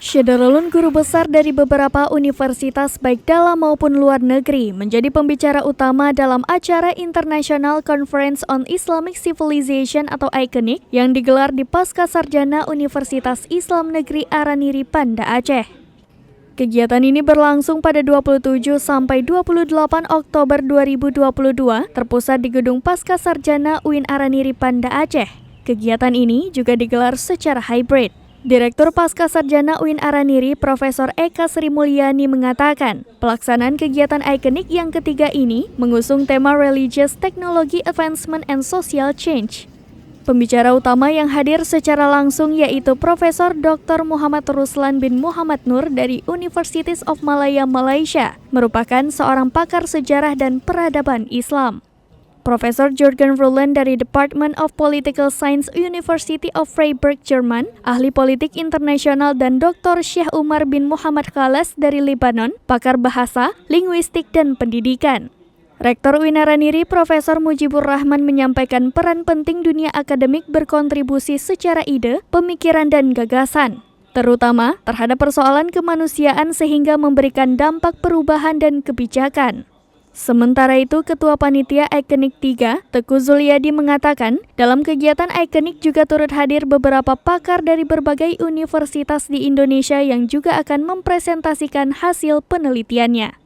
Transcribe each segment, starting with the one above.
Syederulun guru besar dari beberapa universitas baik dalam maupun luar negeri menjadi pembicara utama dalam acara International Conference on Islamic Civilization atau ICONIC yang digelar di Pascasarjana Universitas Islam Negeri Araniri, Banda Aceh. Kegiatan ini berlangsung pada 27 sampai 28 Oktober 2022, terpusat di Gedung Pascasarjana UIN Araniri, Banda Aceh. Kegiatan ini juga digelar secara hybrid. Direktur Pascasarjana UIN Araniri, Profesor Eka Sri Mulyani mengatakan, pelaksanaan kegiatan ICONIC yang ketiga ini mengusung tema Religious Technology Advancement and Social Change. Pembicara utama yang hadir secara langsung yaitu Profesor Dr. Muhammad Ruslan bin Muhammad Nur dari Universities of Malaya, Malaysia, merupakan seorang pakar sejarah dan peradaban Islam. Profesor Jürgen Vrooland dari Department of Political Science University of Freiburg, Jerman, ahli politik internasional, dan Dr. Syekh Umar bin Muhammad Khalas dari Lebanon, pakar bahasa, linguistik, dan pendidikan. Rektor UIN Araniri, Profesor Mujibur Rahman menyampaikan peran penting dunia akademik berkontribusi secara ide, pemikiran, dan gagasan, terutama terhadap persoalan kemanusiaan sehingga memberikan dampak perubahan dan kebijakan. Sementara itu, Ketua Panitia ICONIC 3, Teguh Zuliadi mengatakan, dalam kegiatan ICONIC juga turut hadir beberapa pakar dari berbagai universitas di Indonesia yang juga akan mempresentasikan hasil penelitiannya.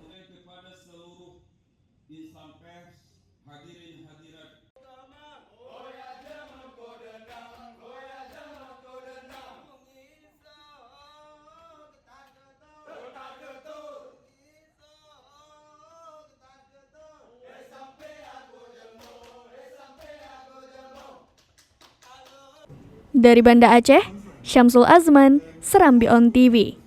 Dari Banda Aceh, Syamsul Azman, Serambi On TV.